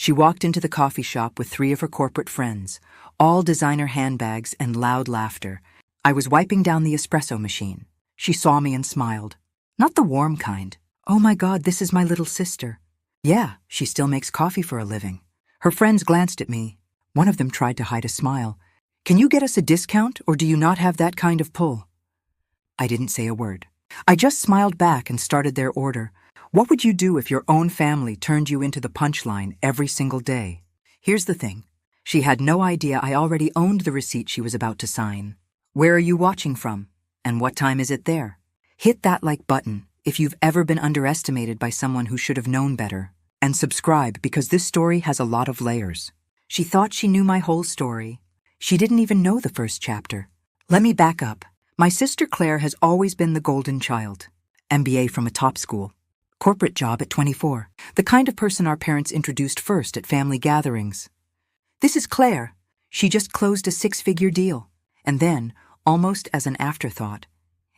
She walked into the coffee shop with 3 of her corporate friends, all designer handbags and loud laughter. I was wiping down the espresso machine. She saw me and smiled. Not the warm kind. "Oh my God, this is my little sister." "Yeah, she still makes coffee for a living." Her friends glanced at me. One of them tried to hide a smile. "Can you get us a discount, or do you not have that kind of pull?" I didn't say a word. I just smiled back and started their order. What would you do if your own family turned you into the punchline every single day? Here's the thing. She had no idea I already owned the receipt she was about to sign. "Where are you watching from? And what time is it there?" Hit that like button if you've ever been underestimated by someone who should have known better. And subscribe because this story has a lot of layers. She thought she knew my whole story. She didn't even know the first chapter. Let me back up. My sister Claire has always been the golden child. MBA from a top school. Corporate job at 24. The kind of person our parents introduced first at family gatherings. This is Claire. She just closed a 6-figure deal. And then, almost as an afterthought.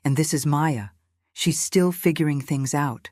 And this is Maya. She's still figuring things out.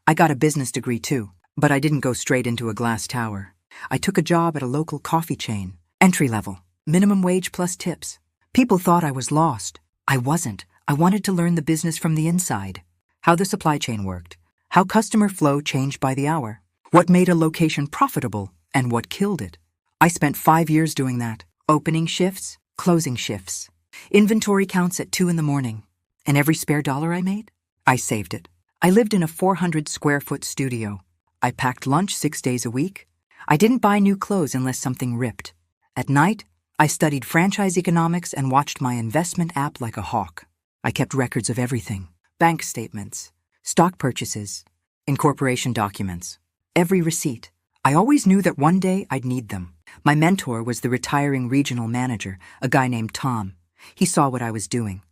I got a business degree too, but I didn't go straight into a glass tower. I took a job at a local coffee chain. Entry level. Minimum wage plus tips. People thought I was lost. I wasn't. I wanted to learn the business from the inside. How the supply chain worked. How customer flow changed by the hour. What made a location profitable and what killed it. I spent 5 years doing that. Opening shifts, closing shifts. Inventory counts at 2 in the morning. And every spare dollar I made, I saved it. I lived in a 400-square-foot studio. I packed lunch 6 days a week. I didn't buy new clothes unless something ripped. At night, I studied franchise economics and watched my investment app like a hawk. I kept records of everything. Bank statements, stock purchases, incorporation documents, every receipt. I always knew that one day I'd need them. My mentor was the retiring regional manager, a guy named Tom. He saw what I was doing.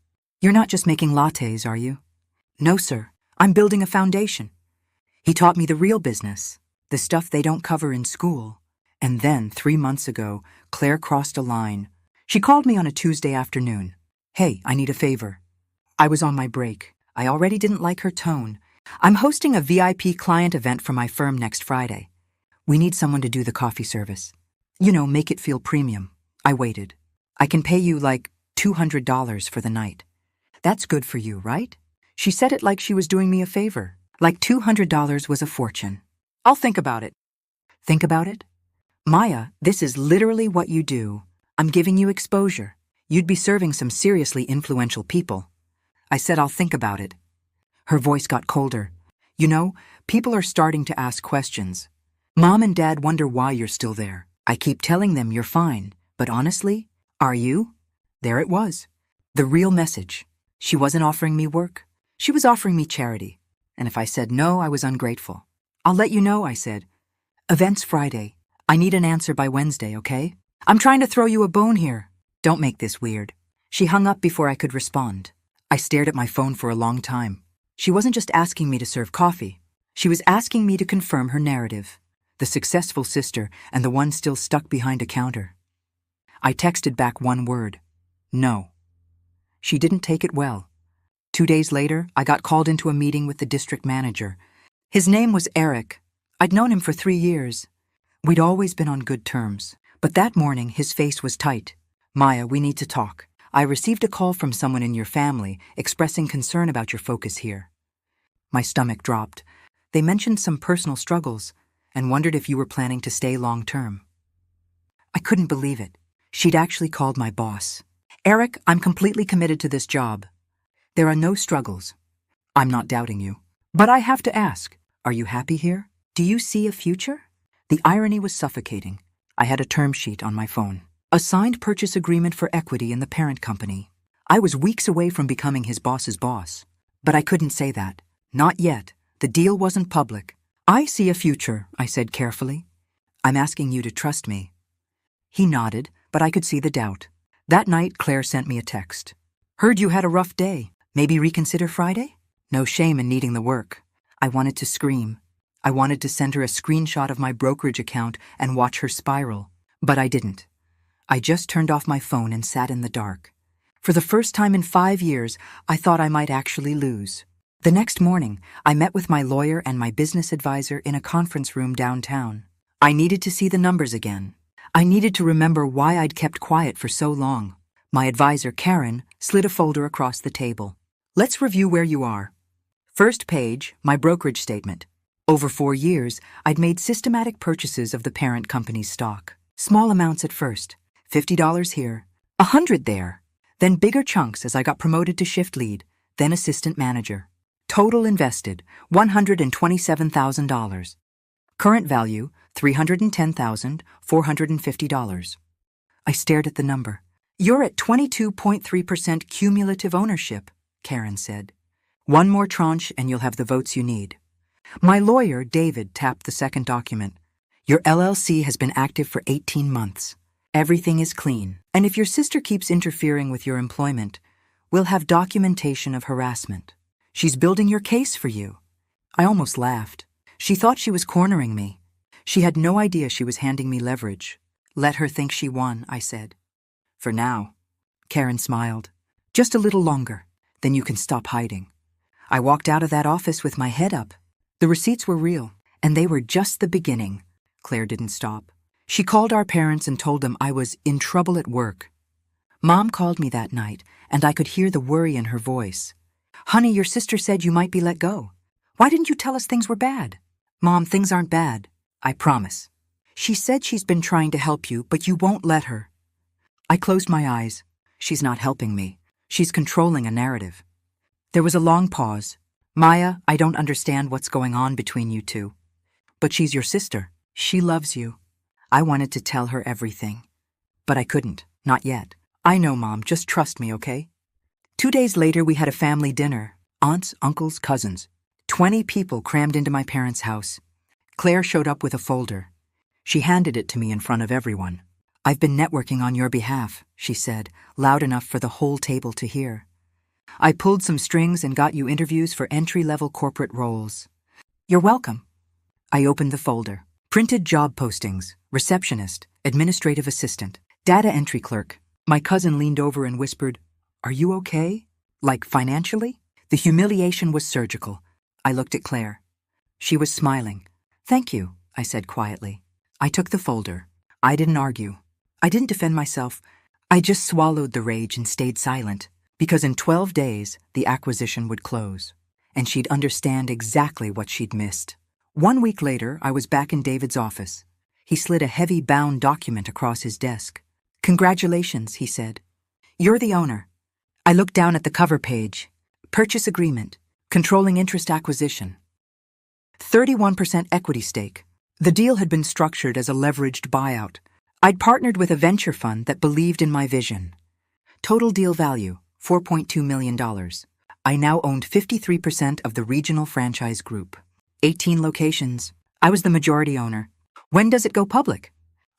"You're not just making lattes, are you?" "No, sir. I'm building a foundation." He taught me the real business, the stuff they don't cover in school. And then, 3 months ago, Claire crossed a line. She called me on a Tuesday afternoon. "Hey, I need a favor." I was on my break. I already didn't like her tone. "I'm hosting a VIP client event for my firm next Friday. We need someone to do the coffee service. You know, make it feel premium." I waited. "I can pay you like $200 for the night." "That's good for you, right?" She said it like she was doing me a favor. Like $200 was a fortune. "I'll think about it." Think about it? "Maya, this is literally what you do. I'm giving you exposure. You'd be serving some seriously influential people." I said, "I'll think about it." Her voice got colder. "You know, people are starting to ask questions. Mom and Dad wonder why you're still there. I keep telling them you're fine, but honestly, are you?" There it was. The real message. She wasn't offering me work. She was offering me charity. And if I said no, I was ungrateful. "I'll let you know," I said. "Event's Friday. I need an answer by Wednesday, okay? I'm trying to throw you a bone here. Don't make this weird." She hung up before I could respond. I stared at my phone for a long time. She wasn't just asking me to serve coffee. She was asking me to confirm her narrative. The successful sister and the one still stuck behind a counter. I texted back one word. No. She didn't take it well. 2 days later, I got called into a meeting with the district manager. His name was Eric. I'd known him for 3 years. We'd always been on good terms. But that morning, his face was tight. "Maya, we need to talk. I received a call from someone in your family expressing concern about your focus here." My stomach dropped. They mentioned some personal struggles and wondered if you were planning to stay long term. I couldn't believe it. She'd actually called my boss. "Eric, I'm completely committed to this job. There are no struggles. I'm not doubting you. But I have to ask, are you happy here? Do you see a future?" The irony was suffocating. I had a term sheet on my phone. A signed purchase agreement for equity in the parent company. I was weeks away from becoming his boss's boss. But I couldn't say that. Not yet. The deal wasn't public. "I see a future," I said carefully. "I'm asking you to trust me." He nodded, but I could see the doubt. That night, Claire sent me a text. "Heard you had a rough day. Maybe reconsider Friday?" No shame in needing the work. I wanted to scream. I wanted to send her a screenshot of my brokerage account and watch her spiral. But I didn't. I just turned off my phone and sat in the dark. For the first time in 5 years, I thought I might actually lose. The next morning, I met with my lawyer and my business advisor in a conference room downtown. I needed to see the numbers again. I needed to remember why I'd kept quiet for so long. My advisor, Karen, slid a folder across the table. Let's review where you are. First page, my brokerage statement. Over 4 years, I'd made systematic purchases of the parent company's stock. Small amounts at first, $50 here, $100 there. Then bigger chunks as I got promoted to shift lead, then assistant manager. Total invested, $127,000. Current value, $310,450. I stared at the number. You're at 22.3% cumulative ownership, Karen said. One more tranche and you'll have the votes you need. My lawyer, David, tapped the second document. Your LLC has been active for 18 months. Everything is clean. And if your sister keeps interfering with your employment, we'll have documentation of harassment. She's building your case for you. I almost laughed. She thought she was cornering me. She had no idea she was handing me leverage. Let her think she won, I said. For now. Karen smiled. Just a little longer, then you can stop hiding. I walked out of that office with my head up. The receipts were real, and they were just the beginning. Claire didn't stop. She called our parents and told them I was in trouble at work. Mom called me that night, and I could hear the worry in her voice. Honey, your sister said you might be let go. Why didn't you tell us things were bad? Mom, things aren't bad. I promise. She said she's been trying to help you, but you won't let her. I closed my eyes. She's not helping me. She's controlling a narrative. There was a long pause. Maya, I don't understand what's going on between you two. But she's your sister. She loves you. I wanted to tell her everything. But I couldn't. Not yet. I know, Mom. Just trust me, okay? 2 days later, we had a family dinner. Aunts, uncles, cousins. 20 people crammed into my parents' house. Claire showed up with a folder. She handed it to me in front of everyone. I've been networking on your behalf, she said, loud enough for the whole table to hear. I pulled some strings and got you interviews for entry-level corporate roles. You're welcome. I opened the folder. Printed job postings, receptionist, administrative assistant, data entry clerk. My cousin leaned over and whispered, Are you okay? Like financially? The humiliation was surgical. I looked at Claire. She was smiling. Thank you, I said quietly. I took the folder. I didn't argue. I didn't defend myself. I just swallowed the rage and stayed silent, because in 12 days, the acquisition would close, and she'd understand exactly what she'd missed. 1 week later, I was back in David's office. He slid a heavy bound document across his desk. Congratulations, he said. You're the owner. I looked down at the cover page. Purchase agreement. Controlling interest acquisition. 31% equity stake. The deal had been structured as a leveraged buyout. I'd partnered with a venture fund that believed in my vision. Total deal value, $4.2 million. I now owned 53% of the regional franchise group. 18 locations. I was the majority owner. When does it go public?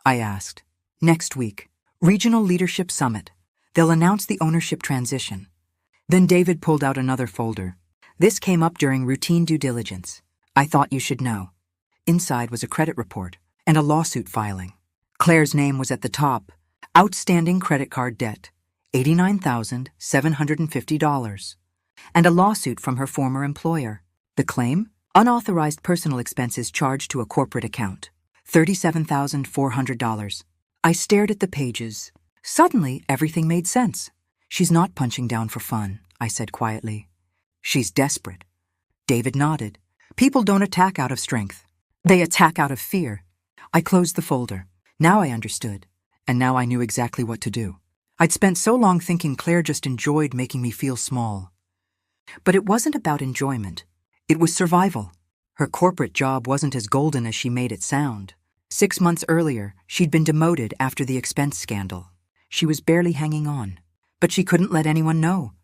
I asked. Next week. Regional Leadership Summit. They'll announce the ownership transition. Then David pulled out another folder. This came up during routine due diligence. I thought you should know. Inside was a credit report and a lawsuit filing. Claire's name was at the top. Outstanding credit card debt, $89,750. And a lawsuit from her former employer. The claim? Unauthorized personal expenses charged to a corporate account, $37,400. I stared at the pages. Suddenly, everything made sense. She's not punching down for fun, I said quietly. She's desperate. David nodded. People don't attack out of strength. They attack out of fear. I closed the folder. Now I understood, and now I knew exactly what to do. I'd spent so long thinking Claire just enjoyed making me feel small. But it wasn't about enjoyment. It was survival. Her corporate job wasn't as golden as she made it sound. 6 months earlier, she'd been demoted after the expense scandal. She was barely hanging on, but she couldn't let anyone know.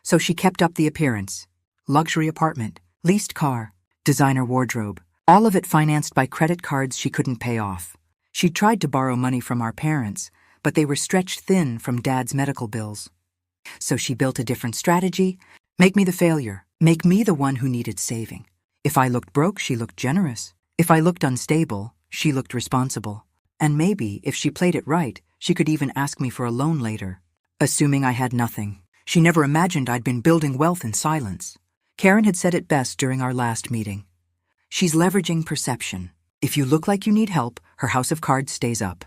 So she kept up the appearance. Luxury apartment, leased car, designer wardrobe, all of it financed by credit cards she couldn't pay off. She'd tried to borrow money from our parents, but they were stretched thin from Dad's medical bills. So she built a different strategy. Make me the failure. Make me the one who needed saving. If I looked broke, she looked generous. If I looked unstable, she looked responsible. And maybe, if she played it right, she could even ask me for a loan later. Assuming I had nothing. She never imagined I'd been building wealth in silence. Karen had said it best during our last meeting. She's leveraging perception. If you look like you need help, her house of cards stays up.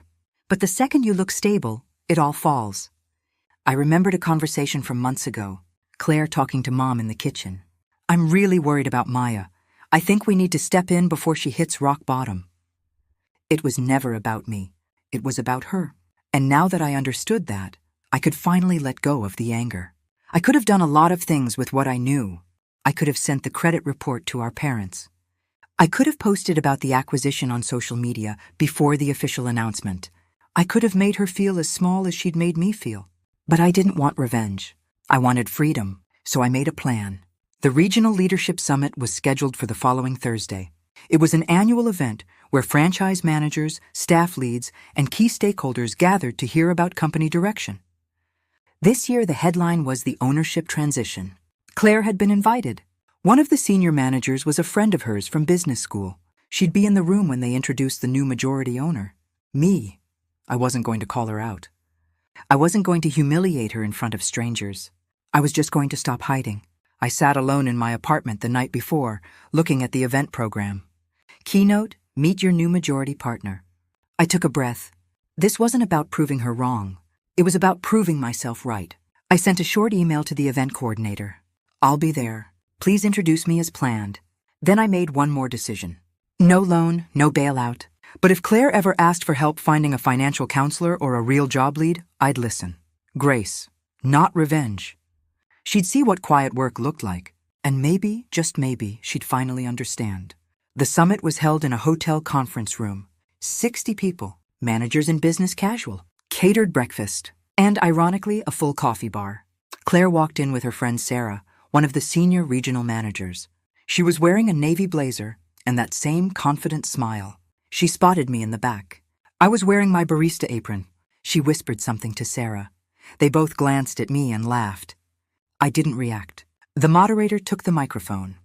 But the second you look stable, it all falls. I remembered a conversation from months ago, Claire talking to Mom in the kitchen. I'm really worried about Maya. I think we need to step in before she hits rock bottom. It was never about me. It was about her. And now that I understood that, I could finally let go of the anger. I could have done a lot of things with what I knew. I could have sent the credit report to our parents. I could have posted about the acquisition on social media before the official announcement. I could have made her feel as small as she'd made me feel. But I didn't want revenge. I wanted freedom, so I made a plan. The Regional Leadership Summit was scheduled for the following Thursday. It was an annual event where franchise managers, staff leads, and key stakeholders gathered to hear about company direction. This year, the headline was the ownership transition. Claire had been invited. One of the senior managers was a friend of hers from business school. She'd be in the room when they introduced the new majority owner. Me. I wasn't going to call her out. I wasn't going to humiliate her in front of strangers. I was just going to stop hiding. I sat alone in my apartment the night before, looking at the event program. Keynote, meet your new majority partner. I took a breath. This wasn't about proving her wrong. It was about proving myself right. I sent a short email to the event coordinator. I'll be there. Please introduce me as planned. Then I made one more decision. No loan, no bailout. But if Claire ever asked for help finding a financial counselor or a real job lead, I'd listen. Grace, not revenge. She'd see what quiet work looked like, and maybe, just maybe, she'd finally understand. The summit was held in a hotel conference room. 60 people, managers and business casual, catered breakfast, and ironically, a full coffee bar. Claire walked in with her friend Sarah, one of the senior regional managers. She was wearing a navy blazer and that same confident smile. She spotted me in the back. I was wearing my barista apron. She whispered something to Sarah. They both glanced at me and laughed. I didn't react. The moderator took the microphone.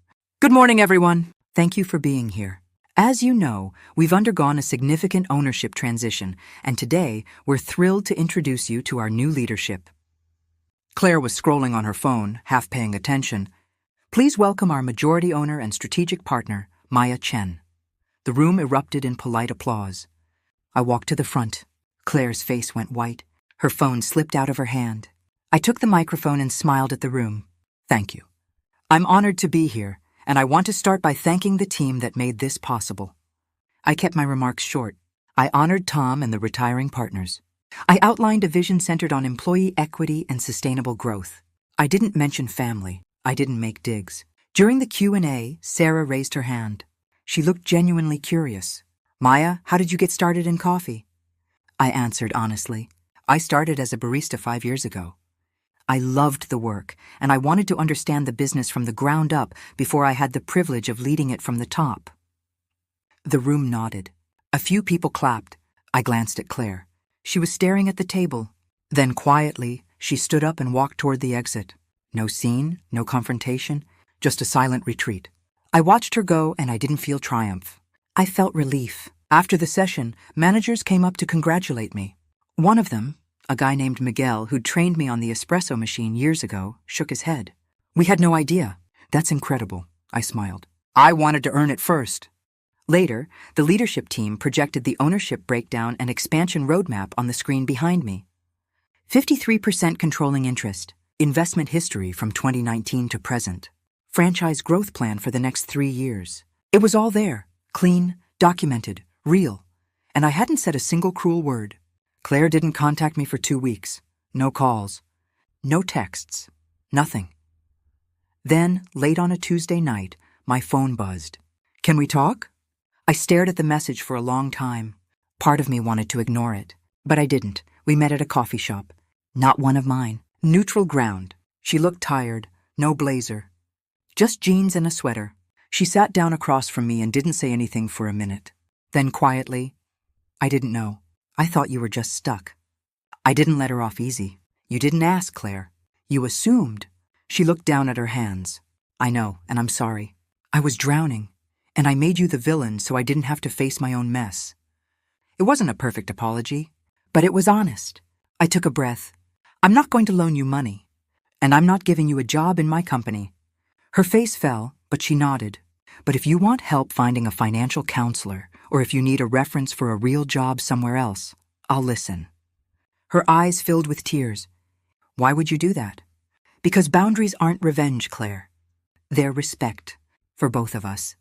Good morning, everyone. Thank you for being here. As you know, we've undergone a significant ownership transition, and today we're thrilled to introduce you to our new leadership. Claire was scrolling on her phone, half paying attention. Please welcome our majority owner and strategic partner, Maya Chen. The room erupted in polite applause. I walked to the front. Claire's face went white. Her phone slipped out of her hand. I took the microphone and smiled at the room. Thank you. I'm honored to be here, and I want to start by thanking the team that made this possible. I kept my remarks short. I honored Tom and the retiring partners. I outlined a vision centered on employee equity and sustainable growth. I didn't mention family. I didn't make digs. During the Q&A, Sarah raised her hand. She looked genuinely curious. Maya, how did you get started in coffee? I answered honestly. I started as a barista 5 years ago. I loved the work, and I wanted to understand the business from the ground up before I had the privilege of leading it from the top. The room nodded. A few people clapped. I glanced at Claire. She was staring at the table. Then quietly, she stood up and walked toward the exit. No scene, no confrontation, just a silent retreat. I watched her go, and I didn't feel triumph. I felt relief. After the session, managers came up to congratulate me. One of them, a guy named Miguel, who'd trained me on the espresso machine years ago, shook his head. We had no idea. That's incredible, I smiled. I wanted to earn it first. Later, the leadership team projected the ownership breakdown and expansion roadmap on the screen behind me. 53% controlling interest, investment history from 2019 to present, franchise growth plan for the next 3 years. It was all there, clean, documented, real, and I hadn't said a single cruel word. Claire didn't contact me for 2 weeks. No calls. No texts. Nothing. Then, late on a Tuesday night, my phone buzzed. Can we talk? I stared at the message for a long time. Part of me wanted to ignore it, but I didn't. We met at a coffee shop. Not one of mine. Neutral ground. She looked tired. No blazer. Just jeans and a sweater. She sat down across from me and didn't say anything for a minute. Then quietly, I didn't know. I thought you were just stuck. I didn't let her off easy. You didn't ask, Claire. You assumed. She looked down at her hands. I know, and I'm sorry. I was drowning, and I made you the villain so I didn't have to face my own mess. It wasn't a perfect apology, but it was honest. I took a breath. I'm not going to loan you money, and I'm not giving you a job in my company. Her face fell, but she nodded. But if you want help finding a financial counselor Or if you need a reference for a real job somewhere else, I'll listen." Her eyes filled with tears. "Why would you do that?" "Because boundaries aren't revenge, Claire. They're respect. For both of us."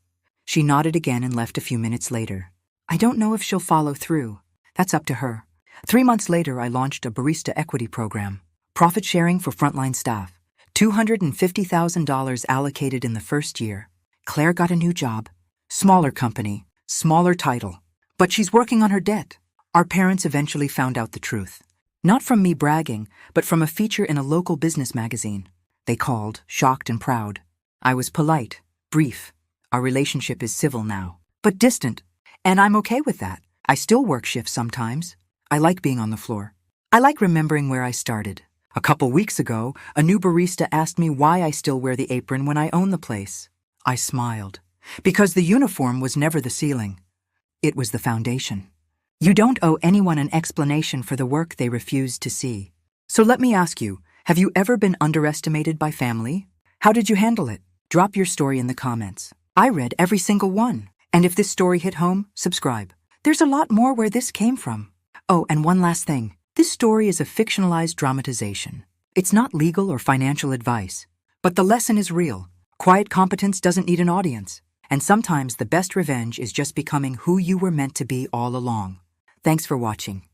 She nodded again and left a few minutes later. "I don't know if she'll follow through. That's up to her." 3 months later, I launched a Barista equity program. Profit sharing for frontline staff. $250,000 allocated in the first year. Claire got a new job. Smaller company, smaller title. But she's working on her debt. Our parents eventually found out the truth. Not from me bragging, but from a feature in a local business magazine. They called, shocked and proud. I was polite, brief. Our relationship is civil now, but distant. And I'm okay with that. I still work shifts sometimes. I like being on the floor. I like remembering where I started. A couple weeks ago, a new barista asked me why I still wear the apron when I own the place. I smiled. Because the uniform was never the ceiling. It was the foundation. You don't owe anyone an explanation for the work they refused to see. So let me ask you, have you ever been underestimated by family? How did you handle it? Drop your story in the comments. I read every single one. And if this story hit home, subscribe. There's a lot more where this came from. Oh, and one last thing. This story is a fictionalized dramatization. It's not legal or financial advice. But the lesson is real. Quiet competence doesn't need an audience. And sometimes the best revenge is just becoming who you were meant to be all along. Thanks for watching.